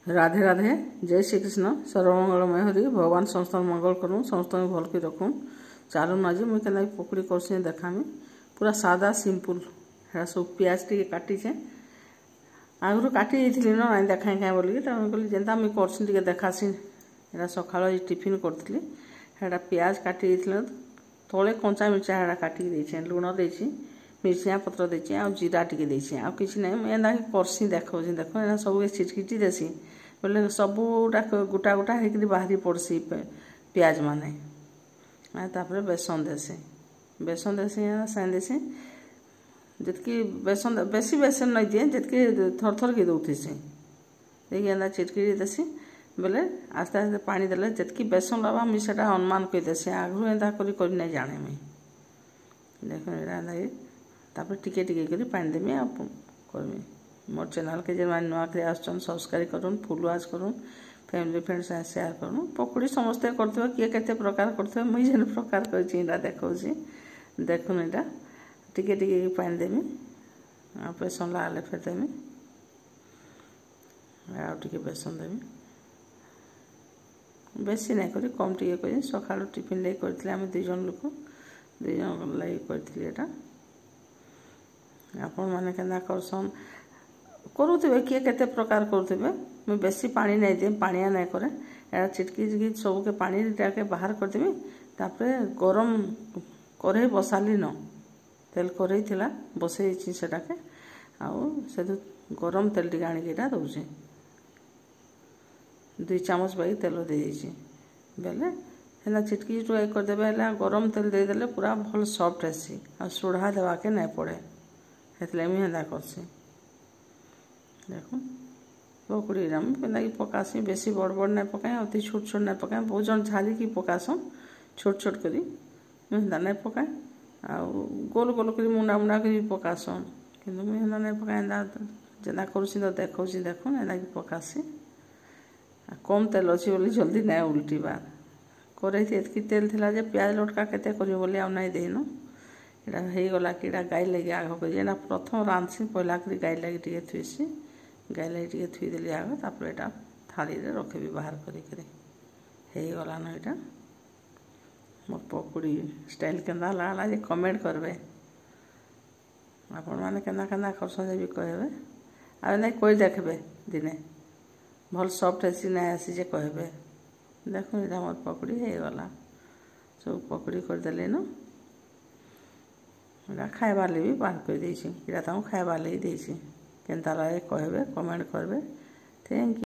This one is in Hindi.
राधे राधे जय श्री कृष्ण सर्वमंगलमय हरि भगवान समस्त मंगल करूँ समस्त भल के रखूँ। चालू आज मुझे के पकड़ी कर देखामी पूरा सादा सिंपल है सब पियाज टी काटीचे आगु काटी थी ना देखा क्या बोलिए कहली जेनता मुझे कर देखासी यहाँ सका टिफिन करी है पियाज काटी तले कंचा मिर्चा है काटिकी लुण देती मिर्चिया पत्र देती आ जीरा टी देती आ कि ना एंदा करसी देखा देख एना सब छिटकिटी देसी बोले सबूटा गोटा गोटा होकर बाहरी पड़सी पियाज माने तापर बेसन देसी साइन देसी जितकी बेसन बेसी बेसन नहीं दिए जितकी थर थर की दौथी देखिए एंदा छिटकिटी देसी बोले आस्ते आस्ते पानी देले जितकी बेसन लगा मुझे से अनुमान कर देसी आगु एंदा कर नहीं जाने मुई देख तापर टिके टिके कर पानी देमी आ करमी मोर चैनल के जो नुआ कर आसन सब्सक्राइब करूँ फॉलोअर्स करूँ फैमिली फ्रेंड साथ शेयर करूँ पकड़ी समस्ते करते किए केते प्रकार करते मुझे जेन प्रकार कर देखा देखुन यहाँ टिके टिके पानी देमी आ बेसन लगाले फिर देमी आगे बेसन देमी बेसी नहीं करी कम टिके कर सका टिफिन लगे करते आम दुई जन लोक दुई जन लगे करा आपण मैंने के करसन करुवे किए केते प्रकार करुवे मुझे बेसी पानी नहीं दिए पानिया नहीं करे यहाँ चिटकी सबके पानी टाके बाहर करदेवी तापर गरम कढ़ई बसाली न तेल कढ़ई थिला बसई सेटाके आउ से गरम तेल टी आणिका दौचे 2 चामच बाई तेल दे बेले है चिटकी चुआई करदे गरम तेल देदेले पूरा भल सॉफ्ट आसी आ सोढ़ा देवाके नहीं पड़े हेतले मुझे हेन्दा करसी देख पकड़ी कि पकासी बेसी बड़ बड़ नहीं पकाए अति छोट छोट नहीं पकाए बहुत जन झाली की पकासन छोट छोट करी हेन्दा नहीं पकाए आ गोल गोल कर मुंडा मुंडा कर पकासन कि मुझे हेन्दा नहीं पकाए हेन्दा जेना करुसी तो देखा देख हेन्दा कि पकासी कम तेल अच्छी बोली जल्दी नहीं उल्टीबार कड़े एतकी तेल थिला जे प्याज लटका केते करी बोली आ नहीं देनु यहाँ हो गला कि गाय लगे आग कर प्रथम रांधसी पहला कर गाय लगे टे थुसी गाय लगे टे थुईदेली आग तापर यहाँ थाली रखी बाहर करगला न यहाँ मो पकड़ी स्टाइल केन्दा लागला जे कमेंट करबे आपण मैंने केन्दा केन्दा करसन भी कहबे आ नहीं कोई देखबे दिने भल सॉफ्ट आसी नहीं आसी जे कहबे देखो यहाँ मोर पकड़ी हो गला सब पकड़ी करदेली न खाइबार भी बाहर कर देछि खाइबार लगी देछि केनता लगे कहबे कमेंट करबे थैंक यू।